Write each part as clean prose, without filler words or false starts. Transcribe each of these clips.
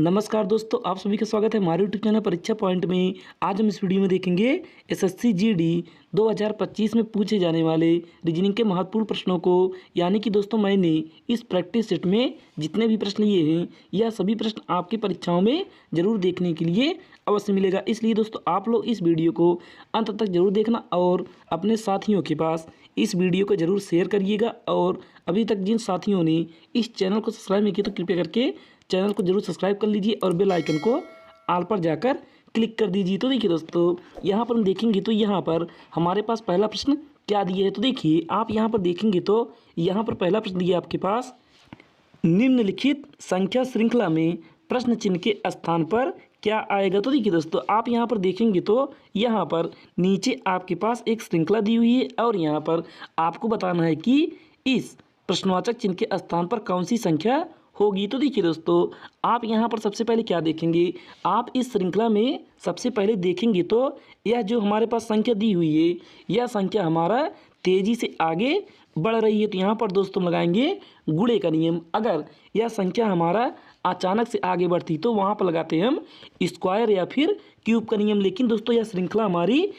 नमस्कार दोस्तों, आप सभी का स्वागत है हमारे यूट्यूब चैनल परीक्षा पॉइंट में। आज हम इस वीडियो में देखेंगे एसएससी जीडी 2025 में पूछे जाने वाले रीजनिंग के महत्वपूर्ण प्रश्नों को। यानी कि दोस्तों मैंने इस प्रैक्टिस सेट में जितने भी प्रश्न लिए हैं यह सभी प्रश्न आपकी परीक्षाओं में ज़रूर देखने के लिए अवश्य मिलेगा। इसलिए दोस्तों आप लोग इस वीडियो को अंत तक जरूर देखना और अपने साथियों के पास इस वीडियो को ज़रूर शेयर करिएगा। और अभी तक जिन साथियों ने इस चैनल को सब्सक्राइब नहीं किया तो कृपया करके चैनल को जरूर सब्सक्राइब कर लीजिए और बेल आइकन को ऑल पर जाकर क्लिक कर दीजिए। तो देखिए दोस्तों, यहाँ पर हम देखेंगे तो यहाँ पर हमारे पास पहला प्रश्न क्या दिया है। तो देखिए आप यहाँ पर देखेंगे तो यहाँ पर पहला प्रश्न दिया आपके पास, निम्नलिखित संख्या श्रृंखला में प्रश्न चिन्ह के स्थान पर क्या आएगा। तो देखिए दोस्तों आप यहाँ पर देखेंगे तो यहाँ पर नीचे आपके पास एक श्रृंखला दी हुई है और यहाँ पर आपको बताना है कि इस प्रश्नवाचक चिन्ह के स्थान पर कौन सी संख्या होगी। तो देखिए दोस्तों आप यहाँ पर सबसे पहले क्या देखेंगे, आप इस श्रृंखला में सबसे पहले देखेंगे तो यह जो हमारे पास संख्या दी हुई है यह संख्या हमारा तेज़ी से आगे बढ़ रही है। तो यहाँ पर दोस्तों लगाएंगे गुणे का नियम। अगर यह संख्या हमारा अचानक से आगे बढ़ती तो वहाँ पर लगाते हैं हम स्क्वायर या फिर क्यूब का नियम। लेकिन दोस्तों यह श्रृंखला हमारी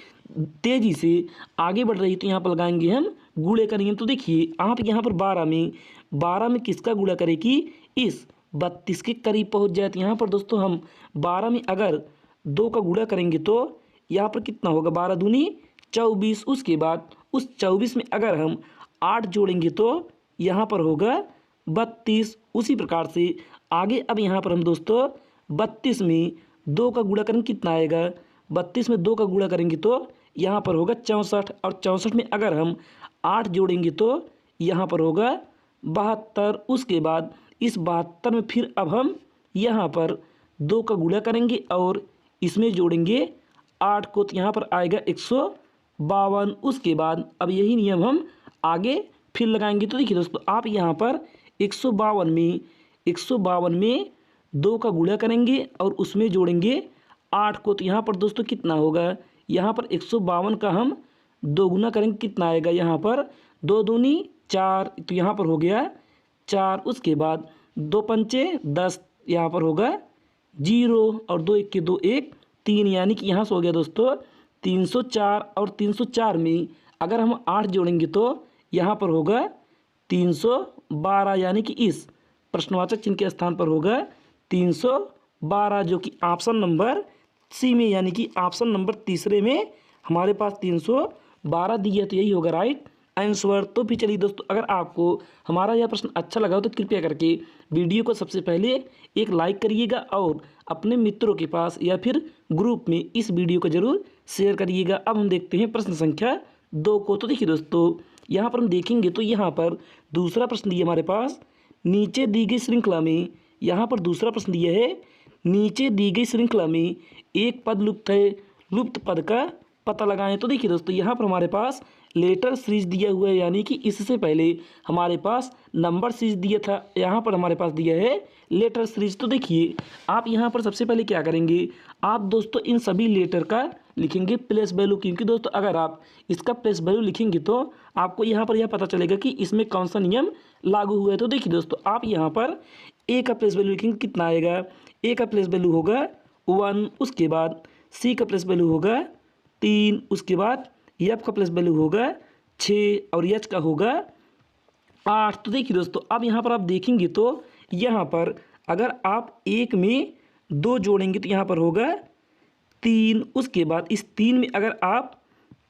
तेज़ी से आगे बढ़ रही तो यहाँ पर लगाएंगे हम गुणे का नियम। तो देखिए आप यहाँ पर 12 में किसका गुणा करें कि इस 32 के करीब पहुँच जाए। तो यहाँ पर दोस्तों हम 12 में अगर 2 का गुणा करेंगे तो यहाँ पर कितना होगा, 12 दूनी 24। उसके बाद उस 24 में अगर हम 8 जोड़ेंगे तो यहाँ पर होगा 32। उसी प्रकार से आगे अब यहाँ पर हम दोस्तों 32 में 2 का गुणा करेंगे कितना आएगा, 32 में 2 का गुणा करेंगे तो यहाँ पर होगा 64। और 64 में अगर हम 8 जोड़ेंगे तो यहाँ पर होगा 72। उसके बाद इस 72 में फिर अब हम यहाँ पर 2 का गुणा करेंगे और इसमें जोड़ेंगे 8 को तो यहाँ पर आएगा 152। उसके बाद अब यही नियम हम आगे फिर लगाएंगे। तो देखिए दोस्तों आप यहाँ पर 152 में 2 का गुणा करेंगे और उसमें जोड़ेंगे 8 को तो यहाँ पर दोस्तों कितना होगा, यहाँ पर 152 का हम 2 गुना करेंगे कितना आएगा, यहाँ पर 2 दूनी 4 तो यहाँ पर हो गया 4। उसके बाद 2 पंचे 10 यहाँ पर होगा 0 और 2 1 के 2 1 3 यानी कि यहाँ से हो गया दोस्तों 304। और 304 में अगर हम 8 जोड़ेंगे तो यहाँ पर होगा 312 यानी कि इस प्रश्नवाचक चिन्ह के स्थान पर होगा 312, जो कि ऑप्शन नंबर सी में यानी कि ऑप्शन नंबर तीसरे में हमारे पास 312 दिया। तो यही होगा राइट आंसर। तो फिर चलिए दोस्तों, अगर आपको हमारा यह प्रश्न अच्छा लगा हो तो कृपया करके वीडियो को सबसे पहले एक लाइक करिएगा और अपने मित्रों के पास या फिर ग्रुप में इस वीडियो को ज़रूर शेयर करिएगा। अब हम देखते हैं प्रश्न संख्या 2 को। तो देखिए दोस्तों यहाँ पर हम देखेंगे तो यहाँ पर दूसरा प्रश्न दिया हमारे पास, नीचे दी गई श्रृंखला में, यहाँ पर दूसरा प्रश्न दिया है, नीचे दी गई श्रृंखला में एक पद लुप्त है, लुप्त पद का पता लगाएं। तो देखिए दोस्तों यहाँ पर हमारे पास लेटर सीरीज दिया हुआ है, यानी कि इससे पहले हमारे पास नंबर सीरीज दिया था, यहाँ पर हमारे पास दिया है लेटर सीरीज। तो देखिए आप यहाँ पर सबसे पहले क्या करेंगे, आप दोस्तों इन सभी लेटर का लिखेंगे प्लेस वैल्यू, क्योंकि दोस्तों अगर आप इसका प्लेस वैल्यू लिखेंगे तो आपको यहाँ पर यह पता चलेगा कि इसमें कौन सा नियम लागू हुआ है। तो देखिए दोस्तों आप यहाँ पर ए का प्लेस वैल्यू लिखेंगे कितना आएगा, ए का प्लेस वैल्यू होगा 1। उसके बाद सी का प्लेस वैल्यू होगा 3। उसके बाद एफ का प्लेस वैल्यू होगा 6 और एच का होगा 8। तो देखिए दोस्तों अब यहाँ पर आप देखेंगे तो यहाँ पर अगर आप 1 में 2 जोड़ेंगे तो यहाँ पर होगा 3। उसके बाद इस 3 में अगर आप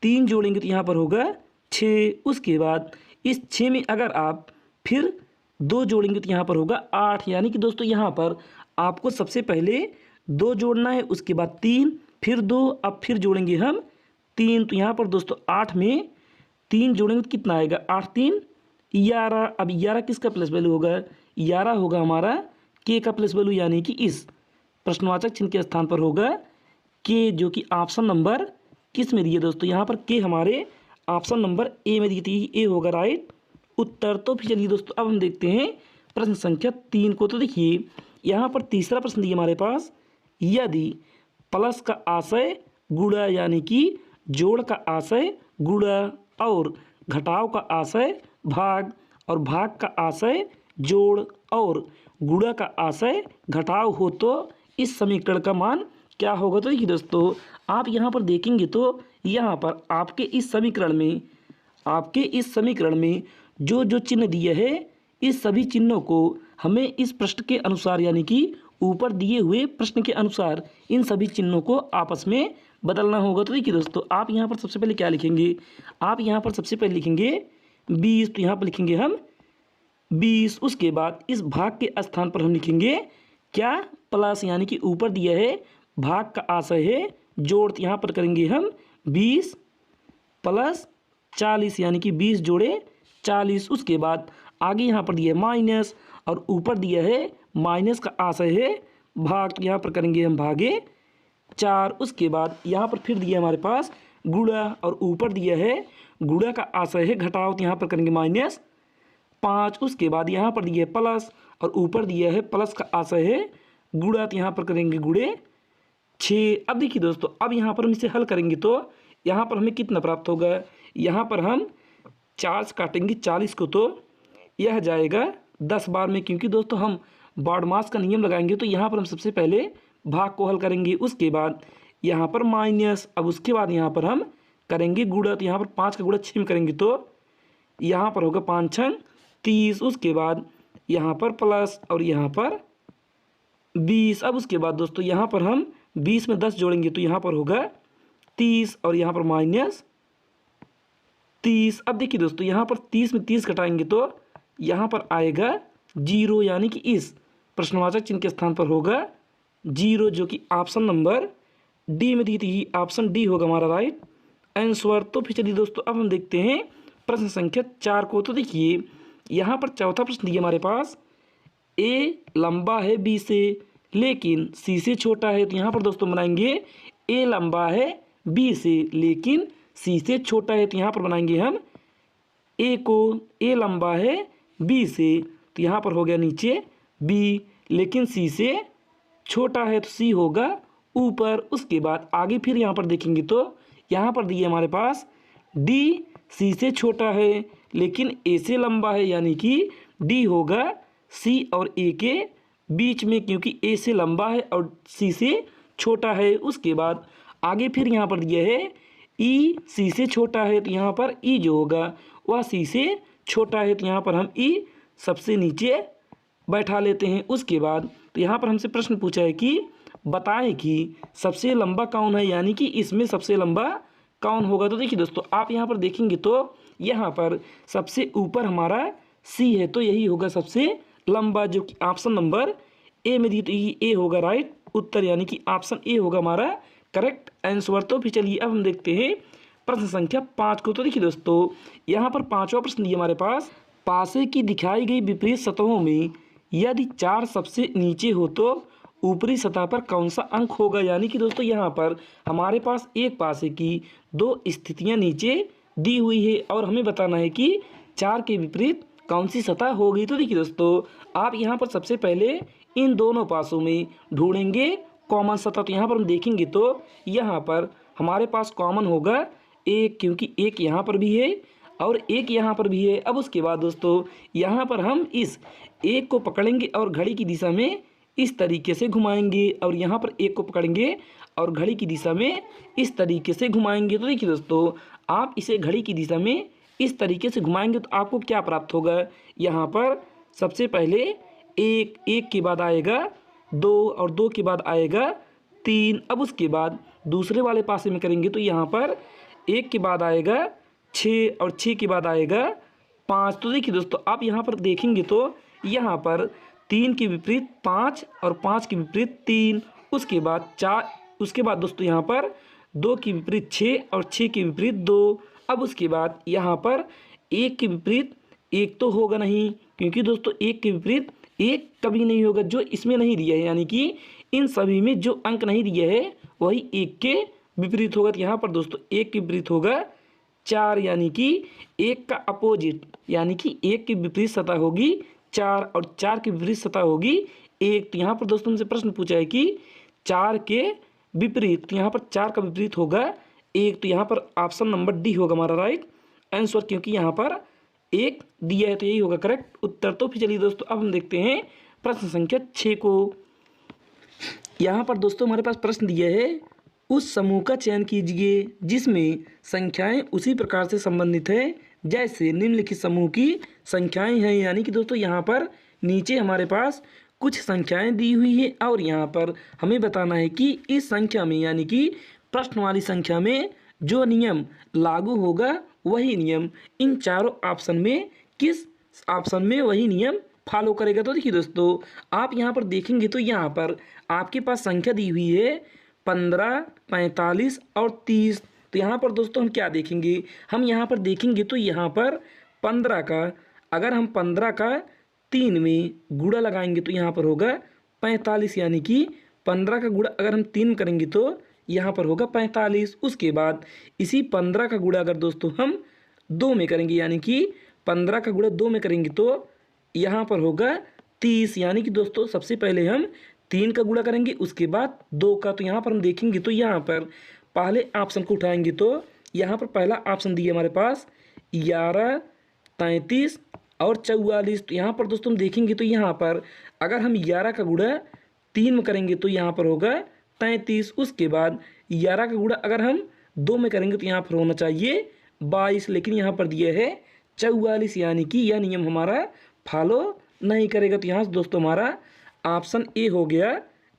3 जोड़ेंगे तो यहाँ पर होगा 6। उसके बाद इस 6 में अगर आप फिर 2 जोड़ेंगे तो यहाँ पर होगा 8। यानी कि दोस्तों यहाँ पर आपको सबसे पहले 2 जोड़ना है, उसके बाद 3, फिर 2, अब फिर जोड़ेंगे हम 3। तो यहाँ पर दोस्तों 8 में 3 जोड़ेंगे तो कितना आएगा, 8 3 11। अब 11 किसका प्लेस वैल्यू होगा, 11 होगा हमारा के का प्लेस वैल्यू, यानी कि इस प्रश्नवाचक चिन्ह के स्थान पर होगा के, जो कि ऑप्शन नंबर किस में दिए दोस्तों, यहाँ पर के हमारे ऑप्शन नंबर ए में दी थी, ए होगा राइट उत्तर। तो फिर चलिए दोस्तों अब हम देखते हैं प्रश्न संख्या 3 को। तो देखिए यहाँ पर तीसरा प्रश्न दिया हमारे पास, यदि प्लस का आशय गुणा यानी कि जोड़ का आशय गुणा और घटाव का आशय भाग और भाग का आशय जोड़ और गुणा का आशय घटाव हो तो इस समीकरण का मान क्या होगा। तो देखिए दोस्तों, आप यहाँ पर देखेंगे तो यहाँ पर आपके इस समीकरण में जो जो चिन्ह दिए हैं, इस सभी चिन्हों को हमें इस प्रश्न के अनुसार यानी कि ऊपर दिए हुए प्रश्न के अनुसार इन सभी चिन्हों को आपस में बदलना होगा। तो देखिए दोस्तों, आप यहाँ पर सबसे पहले क्या लिखेंगे, आप यहाँ पर सबसे पहले लिखेंगे 20, तो यहाँ पर लिखेंगे हम 20। उसके बाद इस भाग के स्थान पर हम लिखेंगे क्या, प्लस, यानी कि ऊपर दिया है भाग का आशय है जोड़, तो यहाँ पर करेंगे हम 20 प्लस 40, यानी कि 20 जोड़े 40। उसके बाद आगे यहाँ पर दिया है माइनस और ऊपर दिया है माइनस का आशय है भाग, तो यहाँ पर करेंगे हम भागे 4। उसके बाद यहाँ पर फिर दिया है हमारे पास गुणा और ऊपर दिया है गुणा का आशय है घटाव, तो यहाँ पर करेंगे -5। उसके बाद यहाँ पर दिया है प्लस और ऊपर दिया है प्लस का आशय है गुणा, तो यहाँ पर करेंगे गुणे 6। अब देखिए दोस्तों, अब यहाँ पर हम इसे हल करेंगे तो यहाँ पर हमें कितना प्राप्त होगा, यहाँ पर हम 4 से काटेंगे 40 को तो यह जाएगा 10 बार में, क्योंकि दोस्तों हम बारहमास का नियम लगाएंगे। तो यहाँ पर हम सबसे पहले भाग को हल करेंगे, उसके बाद यहाँ पर माइनस, अब उसके बाद यहाँ पर हम करेंगे गुणा, तो यहाँ पर 5 का गुणा 6 में करेंगे तो यहाँ पर होगा 5 छंग 30। उसके बाद यहाँ पर प्लस और यहाँ पर 20। अब उसके बाद दोस्तों यहाँ पर हम 20 में 10 जोड़ेंगे तो यहाँ पर होगा 30 और यहाँ पर -30। अब देखिए दोस्तों, यहाँ पर 30 में 30 घटाएंगे तो यहाँ पर आएगा 0, यानी कि इस प्रश्नवाचक चिन्ह के स्थान पर होगा 0, जो कि ऑप्शन नंबर डी में दी थी। ऑप्शन डी होगा हमारा राइट आंसर। तो फिर चलिए दोस्तों, अब हम देखते हैं प्रश्न संख्या 4 को। तो देखिए यहाँ पर चौथा प्रश्न दिया हमारे पास, ए लंबा है बी से लेकिन सी से छोटा है। तो यहाँ पर दोस्तों बनाएंगे ए लंबा है बी से लेकिन सी से छोटा है, तो यहाँ पर बनाएंगे हम ए को, ए लंबा है बी से, तो यहाँ पर हो गया नीचे बी, लेकिन सी से छोटा है तो सी होगा ऊपर। उसके बाद आगे फिर यहाँ पर देखेंगे तो यहाँ पर दिए हमारे पास डी सी से छोटा है लेकिन ए से लंबा है, यानी कि डी होगा सी और ए के बीच में, क्योंकि ए से लंबा है और सी से छोटा है। उसके बाद आगे फिर यहाँ पर दिया है ई सी से छोटा है, तो यहाँ पर ई जो होगा वह सी से छोटा है, तो यहाँ पर हम ई सबसे नीचे बैठा लेते हैं। उसके बाद तो यहाँ पर हमसे प्रश्न पूछा है कि बताएं कि सबसे लंबा कौन है, यानी कि इसमें सबसे लंबा कौन होगा। तो देखिए दोस्तों, आप यहाँ पर देखेंगे तो यहाँ पर सबसे ऊपर हमारा सी है, तो यही होगा सबसे लंबा, जो कि ऑप्शन नंबर ए में दी, तो ए होगा राइट उत्तर, यानी कि ऑप्शन ए होगा हमारा करेक्ट आंसर। तो फिर चलिए अब हम देखते हैं प्रश्न संख्या 5 को। तो देखिए दोस्तों, यहाँ पर 5वां प्रश्न दिया हमारे पास, पासे की दिखाई गई विपरीत सतहों में यदि 4 सबसे नीचे हो तो ऊपरी सतह पर कौन सा अंक होगा। यानी कि दोस्तों यहाँ पर हमारे पास एक पासे की 2 स्थितियाँ नीचे दी हुई है और हमें बताना है कि 4 के विपरीत कौन सी सतह होगी। तो देखिए दोस्तों, आप यहाँ पर सबसे पहले इन दोनों पासों में ढूंढेंगे कॉमन सतह। तो यहाँ पर हम देखेंगे तो यहाँ पर हमारे पास कॉमन होगा एक, क्योंकि एक यहाँ पर भी है और एक यहाँ पर भी है। अब उसके बाद दोस्तों यहाँ पर हम इस एक को पकड़ेंगे और घड़ी की दिशा में इस तरीके से घुमाएंगे और यहाँ पर एक को पकड़ेंगे और घड़ी की दिशा में इस तरीके से घुमाएंगे। तो देखिए दोस्तों, आप इसे घड़ी की दिशा में इस तरीके से घुमाएंगे तो आपको क्या प्राप्त होगा। यहाँ पर सबसे पहले एक के बाद आएगा 2 और 2 के बाद आएगा 3। अब उसके बाद दूसरे वाले पासे में करेंगे तो यहाँ पर 1 के बाद आएगा 6 और 6 के बाद आएगा 5। तो देखिए दोस्तों, आप यहाँ पर देखेंगे तो यहाँ पर 3 के विपरीत 5 और 5 के विपरीत 3, उसके बाद 4, उसके बाद दोस्तों यहाँ पर 2 के विपरीत 6 और 6 के विपरीत 2। अब उसके बाद यहाँ पर 1 के विपरीत 1 तो होगा नहीं, क्योंकि दोस्तों 1 के विपरीत 1 कभी नहीं होगा, जो इसमें नहीं दिया है, यानी कि इन सभी में जो अंक नहीं दिया है वही 1 के विपरीत होगा। तो यहाँ पर दोस्तों 1 के विपरीत होगा 4, यानी कि 1 का अपोजिट, यानी कि 1 की विपरीत सतह होगी 4 और 4 की विपरीत सतह होगी 1। तो यहाँ पर दोस्तों हमसे प्रश्न पूछा है कि 4 के विपरीत, तो यहाँ पर 4 का विपरीत होगा 1, तो यहाँ पर ऑप्शन नंबर डी होगा हमारा राइट आंसर, क्योंकि यहाँ पर 1 दिया है तो यही होगा करेक्ट उत्तर। तो फिर चलिए दोस्तों, अब हम देखते हैं प्रश्न संख्या 6 को। यहाँ पर दोस्तों हमारे पास प्रश्न दिया है, उस समूह का चयन कीजिए जिसमें संख्याएं उसी प्रकार से संबंधित है जैसे निम्नलिखित समूह की संख्याएं हैं। यानी कि दोस्तों यहाँ पर नीचे हमारे पास कुछ संख्याएं दी हुई है और यहाँ पर हमें बताना है कि इस संख्या में यानी कि प्रश्न वाली संख्या में जो नियम लागू होगा वही नियम इन चारों ऑप्शन में किस ऑप्शन में वही नियम फॉलो करेगा। तो देखिए दोस्तों, आप यहाँ पर देखेंगे तो यहाँ पर आपके पास संख्या दी हुई है 15, 45 और 30। तो यहाँ पर दोस्तों हम क्या देखेंगे, हम यहाँ पर देखेंगे तो यहाँ पर 15 का अगर हम 15 का 3 में गुणा लगाएंगे तो यहाँ पर होगा 45। यानी कि 15 का गुणा अगर हम 3 करेंगे तो यहाँ पर होगा 45। उसके बाद इसी 15 का गुणा अगर दोस्तों हम 2 में करेंगे यानी कि 15 का गुणा 2 में करेंगे तो यहाँ पर होगा 30। यानी कि दोस्तों सबसे पहले हम 3 का गुणा करेंगे उसके बाद 2 का। तो यहाँ पर हम देखेंगे तो यहाँ पर पहले ऑप्शन को उठाएंगे तो यहाँ पर पहला ऑप्शन दिया हमारे पास 11, 33 और 44। तो यहाँ पर दोस्तों हम देखेंगे तो यहाँ पर अगर हम 11 का गुणा 3 में करेंगे तो यहाँ पर होगा 33। उसके बाद 11 का गुणा अगर हम 2 में करेंगे तो यहाँ पर होना चाहिए 22, लेकिन यहाँ पर दिया है 44। यानी कि यह नियम हमारा फॉलो नहीं करेगा। तो यहाँ से दोस्तों हमारा ऑप्शन ए हो गया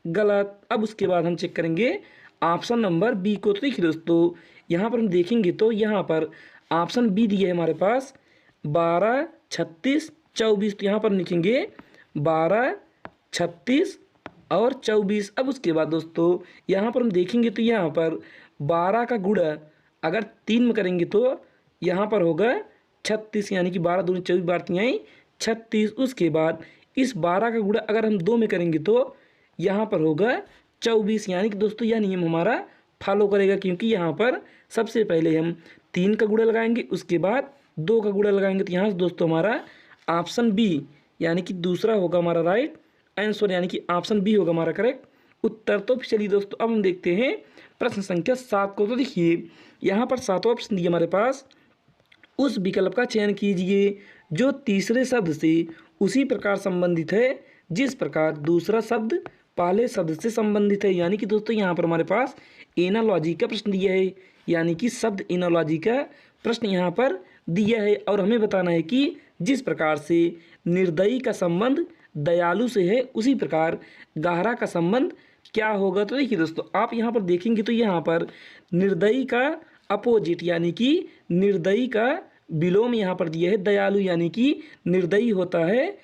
गलत। अब उसके बाद हम चेक करेंगे ऑप्शन नंबर बी को। तो देखिए दोस्तों यहाँ पर हम देखेंगे तो यहाँ पर ऑप्शन बी दिया है हमारे पास 12, 36, 24। तो यहाँ पर लिखेंगे 12, 36 और 24। अब उसके बाद दोस्तों यहाँ पर हम देखेंगे तो यहाँ पर 12 का गुणा अगर 3 में करेंगे तो यहाँ पर होगा 36। यानी कि 12 दूनी 24, 12 36। उसके बाद इस 12 का गुणा अगर हम 2 में करेंगे तो यहाँ पर होगा 24। यानी कि दोस्तों यह नियम हमारा फॉलो करेगा क्योंकि यहाँ पर सबसे पहले हम 3 का गुणा लगाएंगे उसके बाद 2 का गुणा लगाएंगे। तो यहाँ से दोस्तों हमारा ऑप्शन बी यानी कि दूसरा होगा हमारा राइट आंसर, यानी कि ऑप्शन बी होगा हमारा करेक्ट उत्तर। तो चलिए दोस्तों अब हम देखते हैं प्रश्न संख्या 7 को। तो देखिए यहाँ पर 7वां प्रश्न दिया हमारे पास, उस विकल्प का चयन कीजिए जो तीसरे शब्द से उसी प्रकार संबंधित है जिस प्रकार दूसरा शब्द पहले शब्द से संबंधित है। यानी कि दोस्तों यहाँ पर हमारे पास एनालॉजी का प्रश्न दिया है, यानी कि शब्द एनालॉजी का प्रश्न यहाँ पर दिया है और हमें बताना है कि जिस प्रकार से निर्दयी का संबंध दयालु से है उसी प्रकार गहरा का संबंध क्या होगा। तो देखिए दोस्तों आप यहाँ पर देखेंगे तो यहाँ पर निर्दयी का अपोजिट यानी कि निर्दयी का विलोम यहाँ पर दिया है दयालु। यानी कि निर्दयी होता है,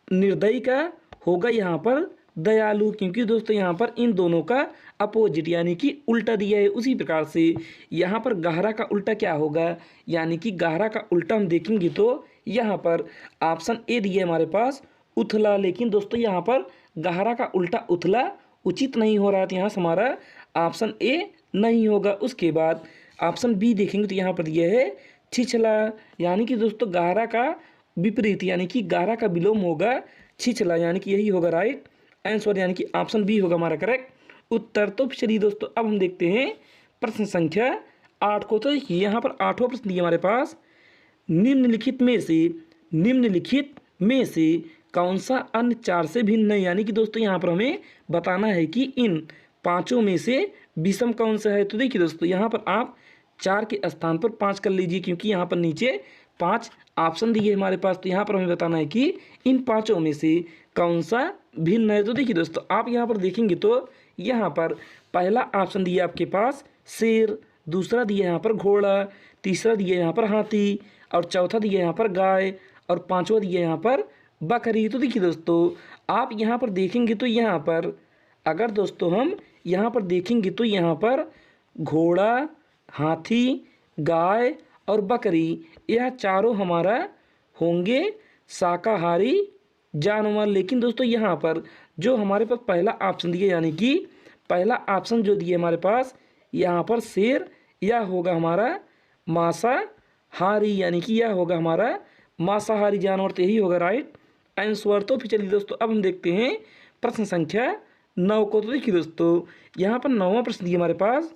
निर्दयी का होगा यहाँ पर दयालु, क्योंकि दोस्तों यहाँ पर इन दोनों का अपोजिट यानी कि उल्टा दिया है। उसी प्रकार से यहाँ पर गहरा का उल्टा क्या होगा, यानी कि गहरा का उल्टा हम देखेंगे तो यहाँ पर ऑप्शन ए दिया है हमारे पास उथला। लेकिन दोस्तों यहाँ पर गहरा का उल्टा उथला उचित नहीं हो रहा है, तो यहाँ से हमारा ऑप्शन ए नहीं होगा। उसके बाद ऑप्शन बी देखेंगे तो यहाँ पर दिया है छिछला, यानी कि दोस्तों गहरा का विपरीत यानी कि गहरा का विलोम होगा छिछला, यानी कि यही होगा राइट आंसर, यानी कि ऑप्शन बी होगा हमारा करेक्ट उत्तर। तो चलिए दोस्तों अब हम देखते हैं प्रश्न संख्या 8 को। तो यहाँ पर 8वां प्रश्न दिया हमारे पास, निम्नलिखित में से कौन सा अन्य 4 से भिन्न है। यानी कि दोस्तों यहाँ पर हमें बताना है कि इन 5 में से विषम कौन सा है। तो देखिए दोस्तों यहाँ पर आप 4 के स्थान पर 5 कर लीजिए क्योंकि यहाँ पर नीचे 5 ऑप्शन दिए हमारे पास। तो यहाँ पर हमें बताना है कि इन 5 में से कौन सा भिन्न है। तो देखिए दोस्तों आप यहाँ पर देखेंगे तो यहाँ पर पहला ऑप्शन दिया आपके पास शेर, दूसरा दिया यहाँ पर घोड़ा, तीसरा दिया यहाँ पर हाथी और चौथा दिया यहाँ पर गाय और 5वां दिया यहाँ पर बकरी। तो देखिए दोस्तों आप यहाँ पर देखेंगे तो यहाँ पर अगर दोस्तों हम यहाँ पर देखेंगे तो यहाँ पर घोड़ा, हाथी, गाय और बकरी यह चारों हमारा होंगे शाकाहारी जानवर। लेकिन दोस्तों यहाँ पर जो हमारे पास पहला ऑप्शन दिया यानी कि पहला ऑप्शन जो दिया हमारे पास यहाँ पर शेर, यह होगा हमारा मांसाहारी, यानी कि यह होगा हमारा मांसाहारी जानवर। तो यही होगा राइट आंसर। तो फिर चलिए दोस्तों अब हम देखते हैं प्रश्न संख्या 9 को। तो देखिए दोस्तों यहाँ पर 9वां प्रश्न दिया हमारे पास,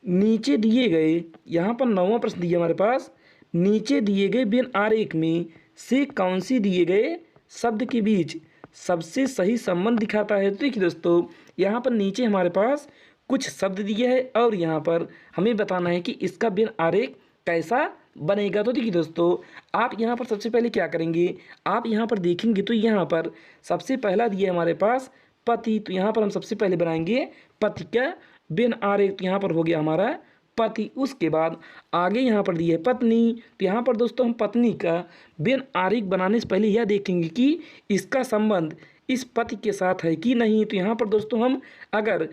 नीचे दिए गए यहाँ पर 9वां प्रश्न दिया हमारे पास, नीचे दिए गए व्यंजन आरेख में से कौन सी दिए गए शब्द के बीच सबसे सही संबंध दिखाता है। तो देखिए दोस्तों, यहाँ पर नीचे हमारे पास कुछ शब्द दिए हैं और यहाँ पर हमें बताना है कि इसका व्यंग्य आरेख कैसा बनेगा। तो देखिए दोस्तों, आप यहाँ पर सबसे पहले क्या करेंगे, आप यहाँ पर देखेंगे तो यहाँ पर सबसे पहला दिया हमारे पास पति। तो यहाँ पर हम सबसे पहले बनाएंगे पति का व्यंग्य आरेख। तो यहाँ पर हो गया हमारा पति। उसके बाद आगे यहाँ पर दी है पत्नी। तो यहाँ पर दोस्तों हम पत्नी का व्यंग्य आरेख बनाने से पहले यह देखेंगे कि इसका संबंध इस पति के साथ है कि नहीं। तो यहाँ पर दोस्तों हम अगर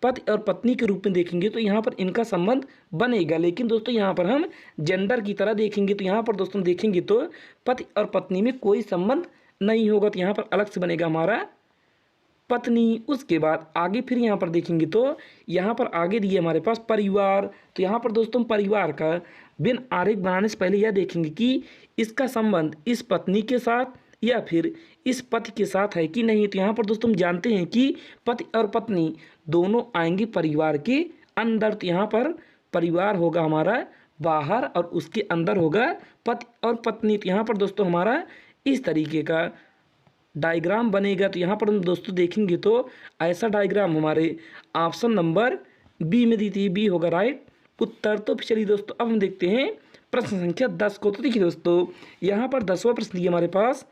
पति और पत्नी के रूप में देखेंगे तो यहाँ पर इनका संबंध बनेगा, लेकिन दोस्तों यहाँ पर हम जेंडर की तरह देखेंगे। तो यहाँ पर दोस्तों देखेंगे तो पति और पत्नी में कोई संबंध नहीं होगा। तो यहाँ पर अलग से बनेगा हमारा पत्नी। उसके बाद आगे फिर यहाँ पर देखेंगे तो यहाँ पर आगे दिए हमारे पास परिवार। तो यहाँ पर दोस्तों परिवार का व्यंग्य आरेख बनाने से पहले यह देखेंगे कि इसका संबंध इस पत्नी के साथ या फिर इस पति के साथ है कि नहीं। तो यहाँ पर दोस्तों हम जानते हैं कि पति और पत्नी दोनों आएंगे परिवार के अंदर। तो यहाँ पर परिवार होगा हमारा बाहर और उसके अंदर होगा पति और पत्नी। तो यहाँ पर दोस्तों हमारा इस तरीके का डायग्राम बनेगा। तो यहाँ पर हम दोस्तों देखेंगे तो ऐसा डायग्राम हमारे ऑप्शन नंबर बी में दी थी। बी होगा राइट उत्तर। तो चलिए दोस्तों अब हम देखते हैं प्रश्न संख्या 10 को। तो देखिए दोस्तों, यहाँ पर 10वां प्रश्न दिया हमारे पास,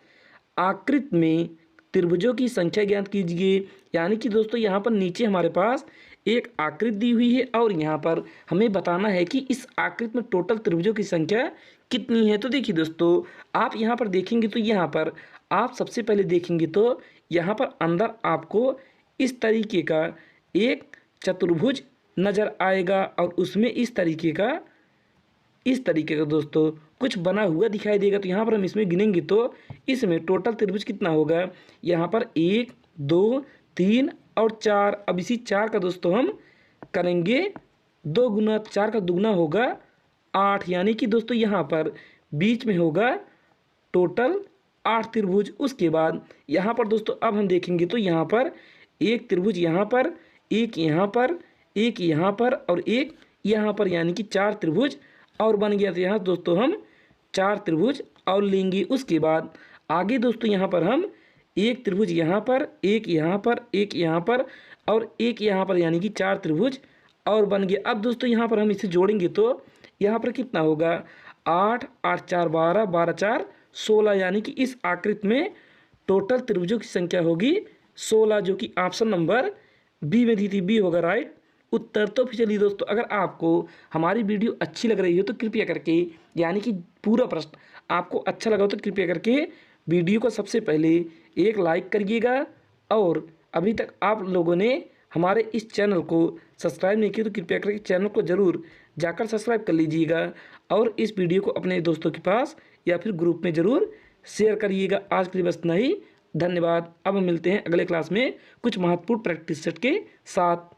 आकृति में त्रिभुजों की संख्या ज्ञात कीजिए। यानी कि दोस्तों यहाँ पर नीचे हमारे पास एक आकृति दी हुई है और यहाँ पर हमें बताना है कि इस आकृति में टोटल त्रिभुजों की संख्या कितनी है। तो देखिए दोस्तों, आप यहाँ पर देखेंगे तो यहाँ पर आप सबसे पहले देखेंगे तो यहाँ पर अंदर आपको इस तरीके का एक चतुर्भुज नज़र आएगा और उसमें इस तरीके का दोस्तों कुछ बना हुआ दिखाई देगा। तो यहाँ पर हम इसमें गिनेंगे तो इसमें टोटल त्रिभुज कितना होगा, यहाँ पर 1 2 3 और 4। अब इसी 4 का दोस्तों हम करेंगे 2 गुना। 4 का दुगना होगा 8। यानी कि दोस्तों यहाँ पर बीच में होगा टोटल 8 त्रिभुज। उसके बाद यहाँ पर दोस्तों अब हम देखेंगे तो यहाँ पर एक त्रिभुज यहाँ पर, एक यहाँ पर, एक यहाँ पर और एक यहाँ पर, यानी कि 4 त्रिभुज और बन गया। तो यहाँ दोस्तों हम 4 त्रिभुज और लेंगे। उसके बाद आगे दोस्तों यहाँ पर हम एक त्रिभुज यहाँ पर, एक यहाँ पर, एक यहाँ पर और एक यहाँ पर, यानी कि 4 त्रिभुज और बन गया। अब दोस्तों यहाँ पर हम इसे जोड़ेंगे तो यहाँ पर कितना होगा, 8 8 4 12, 12 4 16। यानी कि इस आकृति में टोटल त्रिभुजों की संख्या होगी 16, जो कि ऑप्शन नंबर बी में दी थी। बी होगा राइट उत्तर। तो फिर चलिए दोस्तों, अगर आपको हमारी वीडियो अच्छी लग रही हो तो कृपया करके, यानी कि पूरा प्रश्न आपको अच्छा लगा हो तो कृपया करके वीडियो को सबसे पहले एक लाइक करिएगा। और अभी तक आप लोगों ने हमारे इस चैनल को सब्सक्राइब नहीं किया तो कृपया करके चैनल को ज़रूर जाकर सब्सक्राइब कर लीजिएगा और इस वीडियो को अपने दोस्तों के पास या फिर ग्रुप में ज़रूर शेयर करिएगा। आज के लिए बस इतना ही, धन्यवाद। अब हम मिलते हैं अगले क्लास में कुछ महत्वपूर्ण प्रैक्टिस सेट के साथ।